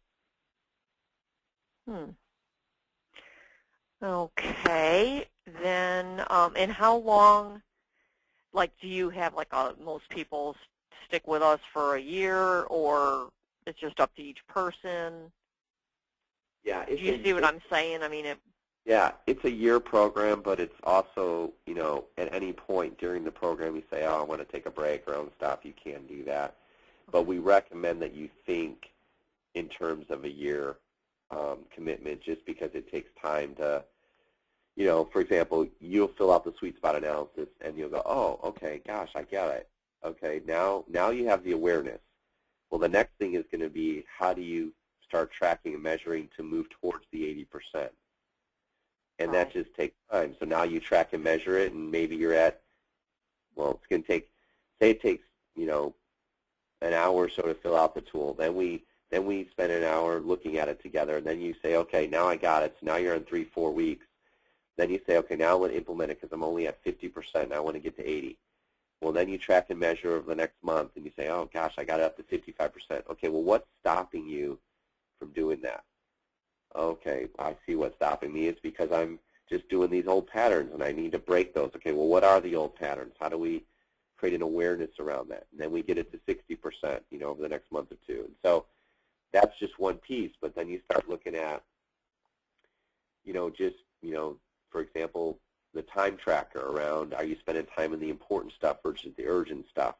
Okay. Then, and how long, like, do you have, like, most people stick with us for a year, or it's just up to each person? Yeah, Do you see what I'm saying? I mean, yeah, it's a year program, but it's also, at any point during the program you say, oh, I want to take a break or I want to stop, you can do that. But we recommend that you think in terms of a year commitment, just because it takes time to, for example, you'll fill out the sweet spot analysis and you'll go, oh, okay, gosh, I get it. Okay, now you have the awareness. Well, the next thing is going to be, how do you start tracking and measuring to move towards the 80%? And that just takes time. So now you track and measure it, and maybe you're at, well, it's going to take, say it takes, an hour or so to fill out the tool. Then we spend an hour looking at it together, and then you say, okay, now I got it. So now you're in 3-4 weeks. Then you say, okay, now I want to implement it because I'm only at 50%, and I want to get to 80. Well, then you track and measure over the next month, and you say, oh, gosh, I got it up to 55%. Okay, well, what's stopping you from doing that? Okay, I see what's stopping me. It's because I'm just doing these old patterns, and I need to break those. Okay, well, what are the old patterns? How do we create an awareness around that? And then we get it to 60%, over the next month or two. And so that's just one piece, but then you start looking at, for example, the time tracker around, are you spending time in the important stuff versus the urgent stuff?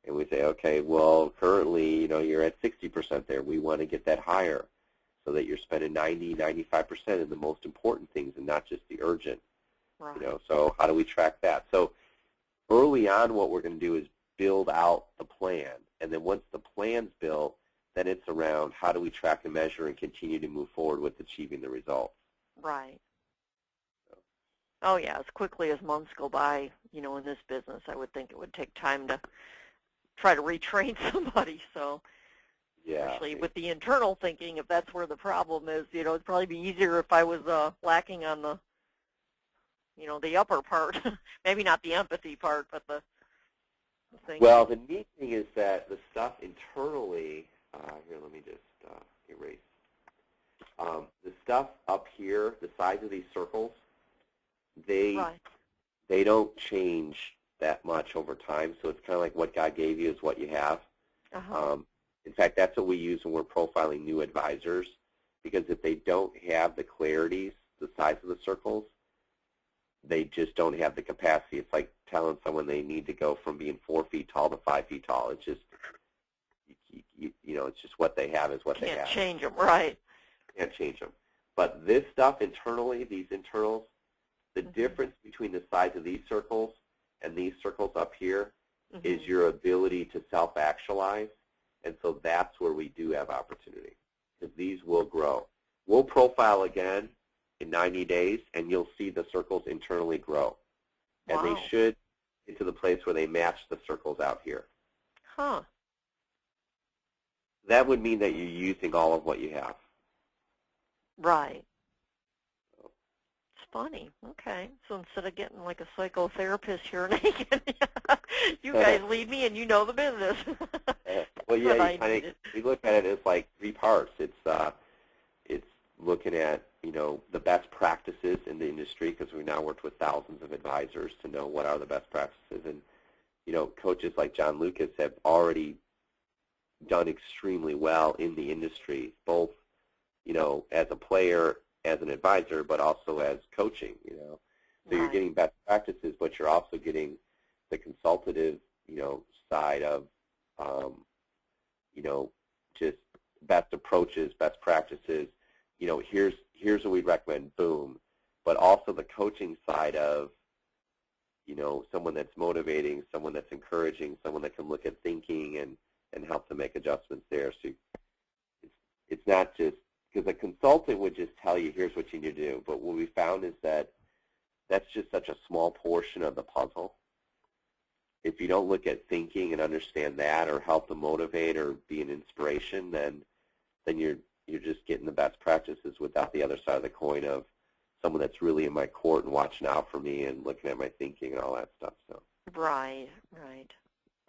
And we say, okay, well, currently, you're at 60% there. We want to get that higher, so that you're spending 90-95% in the most important things and not just the urgent. right. So how do we track that? So early on, what we're going to do is build out the plan, and then once the plan's built, then it's around how do we track and measure and continue to move forward with achieving the results. Right. Oh, yeah, as quickly as months go by, in this business, I would think it would take time to try to retrain somebody. So Yeah. especially with the internal thinking, if that's where the problem is, it'd probably be easier if I was lacking on the, the upper part. Maybe not the empathy part, but the thinking. Well, the neat thing is that the stuff internally, here, let me just erase. The stuff up here, the size of these circles, they don't change that much over time. So it's kind of like what God gave you is what you have. In fact, that's what we use when we're profiling new advisors, because if they don't have the clarities, the size of the circles, they just don't have the capacity. It's like telling someone they need to go from being 4 feet tall to 5 feet tall. It's just, it's just what they have is what they have. Can't change them, right. Can't change them. But this stuff internally, these internals, the difference between the size of these circles and these circles up here is your ability to self-actualize. And so that's where we do have opportunity, because these will grow. We'll profile again in 90 days, and you'll see the circles internally grow. And they should get to the place where they match the circles out here. Huh. That would mean that you're using all of what you have. Right. It's funny. Okay. So instead of getting like a psychotherapist here naked, you guys lead me and you know the business. Well, yeah, we look at it as like 3 parts. It's looking at, the best practices in the industry, because we now worked with thousands of advisors to know what are the best practices. And, coaches like John Lucas have already done extremely well in the industry, both, as a player, as an advisor, but also as coaching, So you're getting best practices, but you're also getting the consultative, side of, just best approaches, best practices. Here's what we'd recommend, boom. But also the coaching side of, someone that's motivating, someone that's encouraging, someone that can look at thinking and help to make adjustments there. So it's not just, because a consultant would just tell you, here's what you need to do. But what we found is that that's just such a small portion of the puzzle. If you don't look at thinking and understand that, or help to motivate or be an inspiration, then you're just getting the best practices without the other side of the coin of someone that's really in my court and watching out for me and looking at my thinking and all that stuff. So. Right.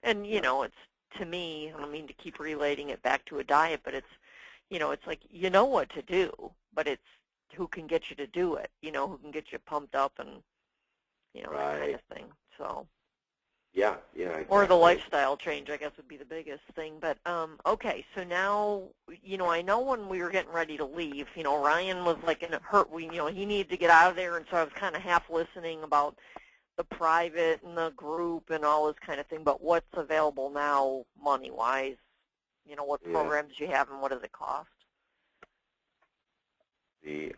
And, it's, to me, I don't mean to keep relating it back to a diet, but it's, it's like, what to do, but it's who can get you to do it, who can get you pumped up and, that kind of thing. So. Yeah, exactly. Or the lifestyle change, I guess, would be the biggest thing. But, okay, so now, I know when we were getting ready to leave, Ryan was like in a hurt, he needed to get out of there, and so I was kind of half listening about the private and the group and all this kind of thing. But what's available now money-wise? What programs you have and what does it cost? We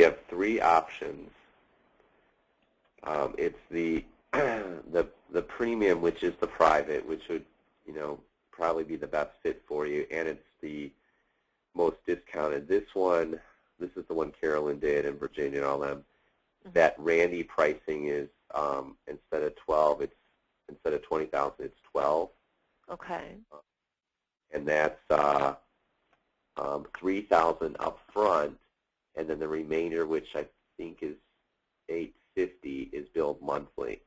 have 3 options. It's the the premium, which is the private, which would probably be the best fit for you, and it's the most discounted. This is the one Carolyn did in Virginia and all them. That Randy pricing is instead of 12, instead of 20,000, it's 12. Okay. And that's 3,000 up front, and then the remainder, which I think is 850, is billed monthly.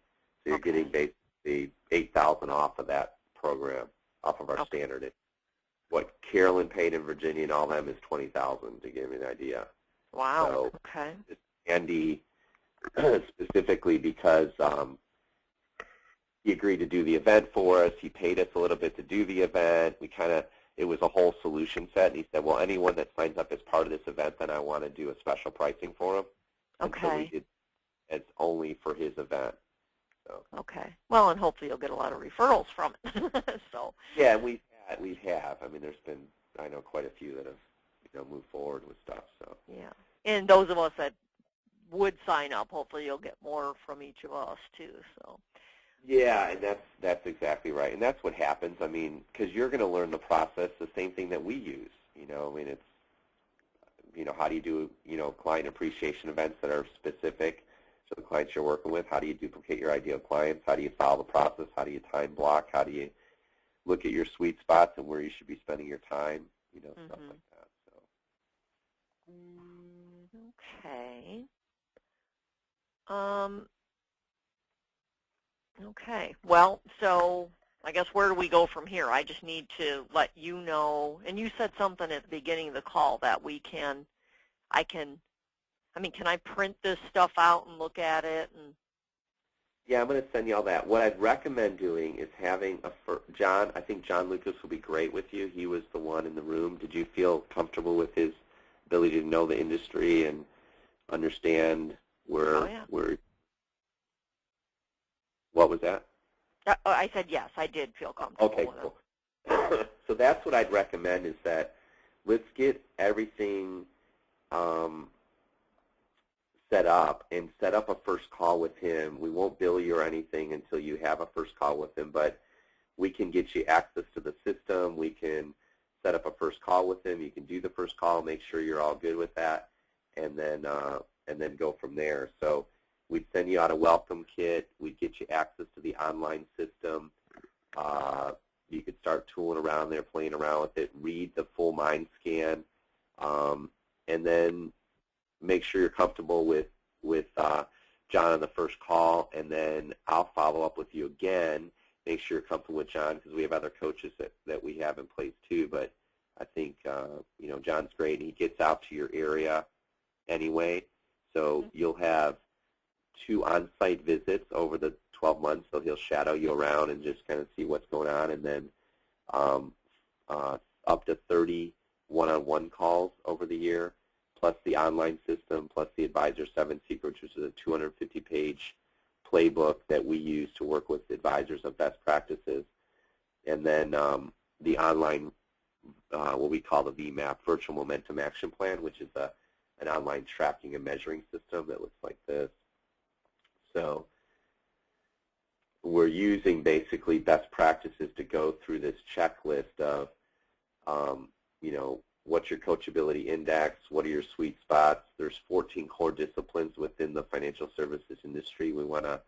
So you're getting basically 8,000 off of that program, off of our standard. What Carolyn paid in Virginia and all them is 20,000, to give you an idea. Wow. So okay. Andy, specifically because he agreed to do the event for us. He paid us a little bit to do the event. It was a whole solution set, and he said, well, anyone that signs up as part of this event, then I want to do a special pricing for them. Okay. And so we did, it's only for his event. So. Okay. Well, and hopefully you'll get a lot of referrals from it. So. Yeah, and we have. I mean, there's been, I know, quite a few that have moved forward with stuff. So. Yeah. And those of us that would sign up, hopefully you'll get more from each of us too. So. Yeah, and that's exactly right, and that's what happens. I mean, because you're going to learn the process, the same thing that we use. I mean, it's, how do you do, client appreciation events that are specific to the clients you're working with? How do you duplicate your ideal clients? How do you follow the process? How do you time block? How do you look at your sweet spots and where you should be spending your time? Stuff like that. So. Okay. Okay. Well, so I guess where do we go from here? I just need to let you know, and you said something at the beginning of the call that can I print this stuff out and look at it? And yeah, I'm going to send you all that. What I'd recommend doing is having John, I think John Lucas will be great with you. He was the one in the room. Did you feel comfortable with his ability to know the industry and understand where what was that? I said yes, I did feel comfortable with cool. it. So that's what I'd recommend is that let's get everything set up and set up a first call with him. We won't bill you or anything until you have a first call with him, but we can get you access to the system. We can set up a first call with him. You can do the first call, make sure you're all good with that, and then go from there. So we'd send you out a welcome kit. We'd get you access to the online system. You could start tooling around there, playing around with it, read the full MindScan, and then make sure you're comfortable with John on the first call, and then I'll follow up with you again, make sure you're comfortable with John, because we have other coaches that we have in place too. But I think John's great, and he gets out to your area anyway. So you'll have 2 on-site visits over the 12 months, so he'll shadow you around and just kind of see what's going on, and then up to 30 one-on-one calls over the year, plus the online system, plus the Advisor 7 Secrets, which is a 250-page playbook that we use to work with advisors of best practices, and then the online, what we call the VMAP, Virtual Momentum Action Plan, which is an online tracking and measuring system that looks like this. So we're using basically best practices to go through this checklist of, what's your coachability index, what are your sweet spots. There's 14 core disciplines within the financial services industry. We want to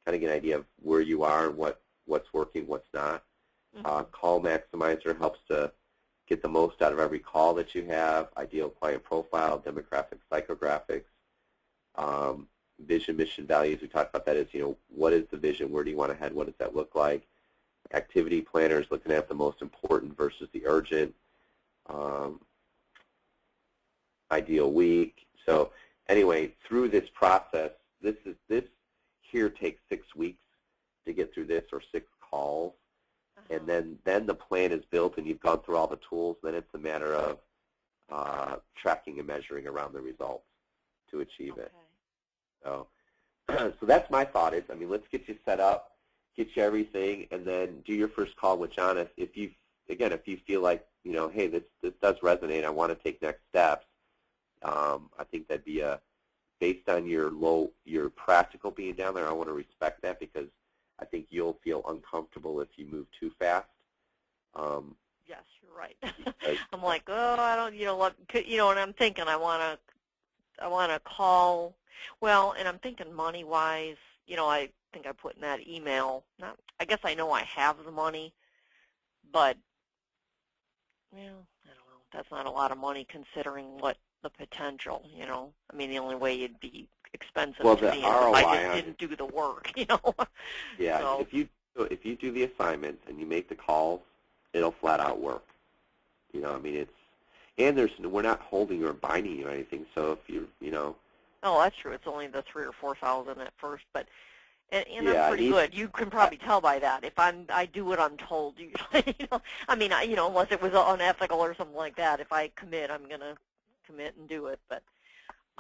kind of get an idea of where you are and what's working, what's not. Call Maximizer helps to get the most out of every call that you have, ideal client profile, demographics, psychographics. Vision, mission, values, we talked about that as, what is the vision, where do you want to head, what does that look like? Activity planners, looking at the most important versus the urgent. um, ideal week. So anyway, through this process, this here takes 6 weeks to get through this, or 6 calls, and then the plan is built and you've gone through all the tools. Then it's a matter of tracking and measuring around the results to achieve it. So, so that's my thought. Is, I mean, let's get you set up, get you everything, and then do your first call with John. If you feel like, you know, hey, this does resonate, I want to take next steps. I think that'd be based on your practical being down there. I want to respect that, because I think you'll feel uncomfortable if you move too fast. Yes, you're right. I'm like, oh, I don't, and I'm thinking I want to call. Well, and I'm thinking money-wise, I think I put in that email. I guess I know I have the money, but well, I don't know. That's not a lot of money considering what the potential. I mean, the only way it'd be expensive to me is if I just didn't do the work. Yeah. So, if you do the assignments and you make the calls, it'll flat out work. I mean, we're not holding or binding you or anything. So if Oh, that's true. It's only the $3,000 or $4,000 at first, but and yeah, I'm pretty good. You can probably tell by that. If I do what I'm told usually. I mean, unless it was unethical or something like that. If I commit, I'm gonna commit and do it. But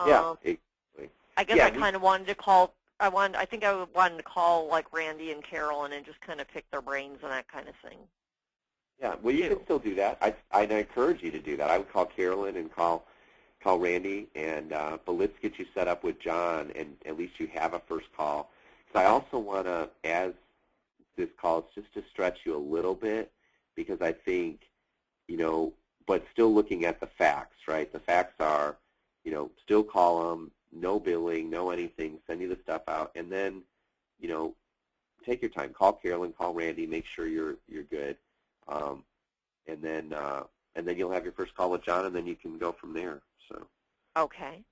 yeah, exactly. I guess I kind of wanted to call. I think I wanted to call like Randy and Carolyn and just kind of pick their brains and that kind of thing. Yeah, well, you can still do that. I'd encourage you to do that. I would call Carolyn and call Randy, and but let's get you set up with John, and at least you have a first call. Because I also want to, as this call, is just to stretch you a little bit, because I think, but still looking at the facts, right? The facts are, still call them, no billing, no anything, send you the stuff out, and then, take your time. Call Carolyn, call Randy, make sure you're good. And then you'll have your first call with John, and then you can go from there. So. Okay.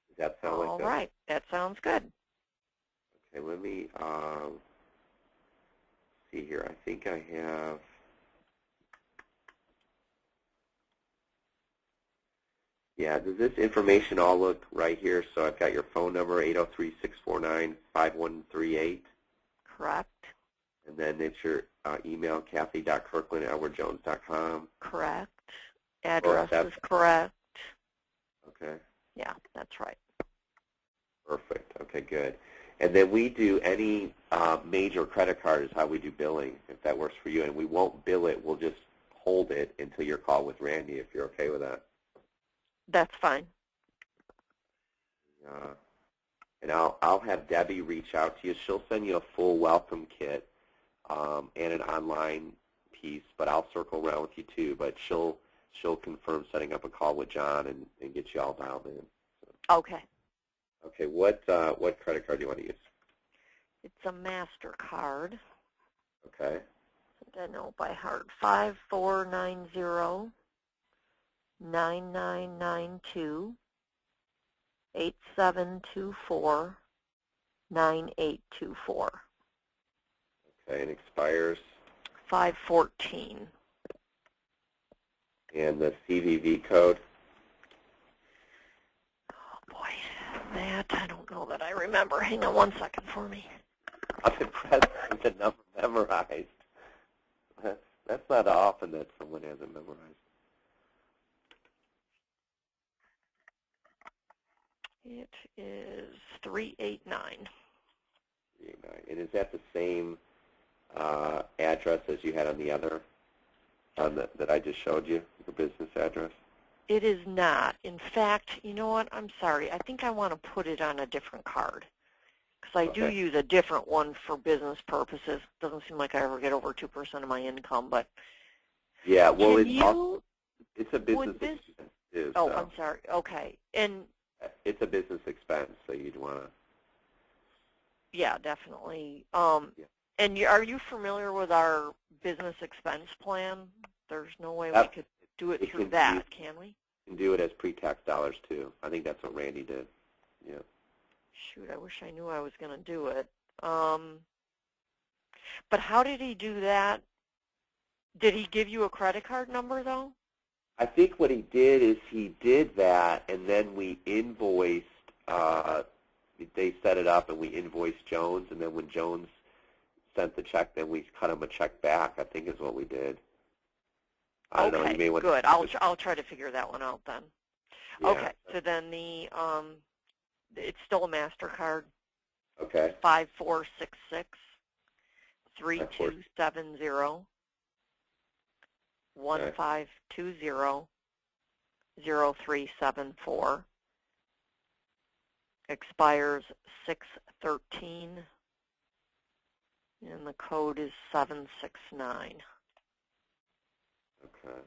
Does that sound like all right? That sounds good. Okay, let me see here. I think I have. Yeah, does this information all look right here? So I've got your phone number, 803-649-5138. Correct. And then it's your email, Kathy.Kirkland@edwardjones.com. Correct. Address is correct. Okay. Yeah, that's right. Perfect. Okay, good. And then we do any major credit card is how we do billing, if that works for you. And we won't bill it. We'll just hold it until your call with Randy, if you're okay with that. That's fine. And I'll have Debbie reach out to you. She'll send you a full welcome kit and an online piece, but I'll circle around with you too. But she'll confirm setting up a call with John and get you all dialed in. So. Okay. Okay. What credit card do you want to use? It's a MasterCard. Okay. I know by heart. 5490-9992 8724 9824. Okay, and expires 514. And the CVV code? Oh boy, that I don't know that I remember. Hang on one second for me. I'm impressed with the number memorized. That's not often that someone has it memorized. It is 389. 389. And is that the same address as you had on the other, that I just showed you, your business address? It is not. In fact, you know what? I'm sorry. I think I want to put it on a different card because I do use a different one for business purposes. Doesn't seem like I ever get over 2% of my income, but yeah, well, it's a business expense too. Oh, so. I'm sorry. Okay, and it's a business expense, so you'd want to. Yeah, definitely. Yeah. And are you familiar with our business expense plan? There's no way we could do it through that, can we? You can do it as pre-tax dollars, too. I think that's what Randy did. Yeah. Shoot, I wish I knew I was going to do it. But how did he do that? Did he give you a credit card number, though? I think what he did is he did that, and then we invoiced. They set it up, and we invoiced Jones, and then when Jones sent the check, then we cut him a check back. I think is what we did. I don't know. You may want good. to I'll try to figure that one out then. Yeah. Okay, so then it's still a MasterCard. Okay. 5466-3270-1520-0374. Expires 6/13, and the code is 769. Okay.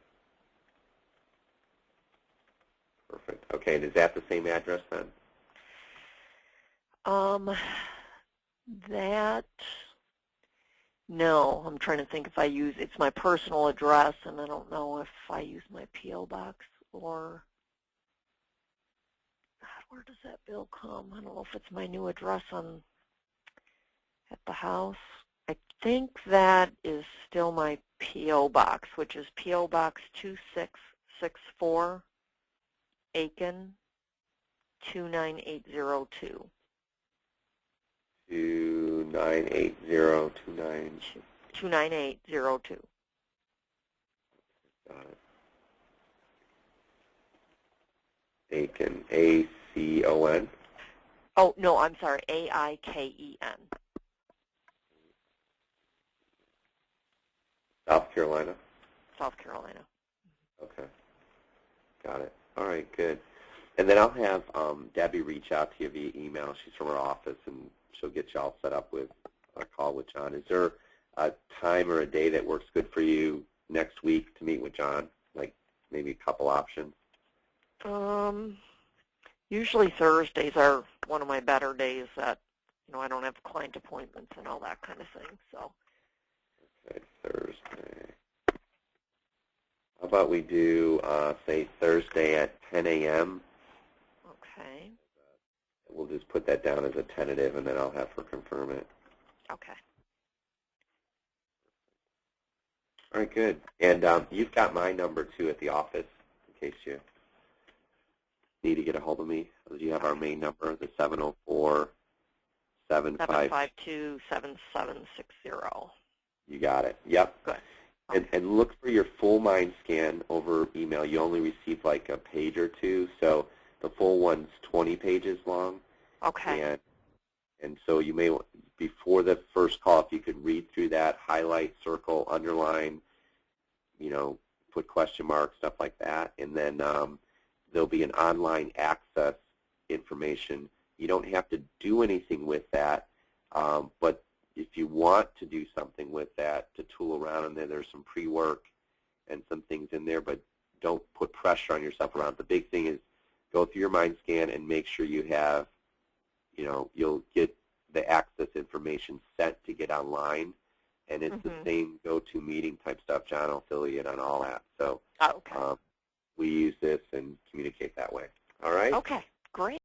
Perfect. Okay, and is that the same address then? No, I'm trying to think if I use, it's my personal address, and I don't know if I use my P.O. box or, God, where does that bill come? I don't know if it's my new address at the house. I think that is still my P.O. box, which is P.O. Box 2664, Aiken, 29802. 2980292. 29802. Got it. Aiken, A-C-O-N? Oh, no, I'm sorry, A-I-K-E-N. South Carolina? South Carolina. Okay. Got it. All right, good. And then I'll have Debbie reach out to you via email. She's from our office, and she'll get you all set up with a call with John. Is there a time or a day that works good for you next week to meet with John? Like maybe a couple options? Usually Thursdays are one of my better days that, I don't have client appointments and all that kind of thing. So. Okay, Thursday. How about we do, say, Thursday at 10 a.m.? Okay. We'll just put that down as a tentative, and then I'll have her confirm it. Okay. All right, good. And you've got my number, too, at the office, in case you need to get a hold of me. You have our main number, the 704-752-7760. You got it. Yep. Good. And look for your full MindScan over email. You only receive like a page or two, so the full one's 20 pages long. Okay. And so you may, before the first call, if you could read through that, highlight, circle, underline, put question marks, stuff like that. And then there'll be an online access information. You don't have to do anything with that, but if you want to do something with that, to tool around in there, there's some pre-work and some things in there, but don't put pressure on yourself around it. The big thing is go through your MindScan and make sure you have, you'll get the access information sent to get online, and it's the same go-to meeting type stuff. John will fill you in on all that. So okay. we use this and communicate that way. All right? Okay, great.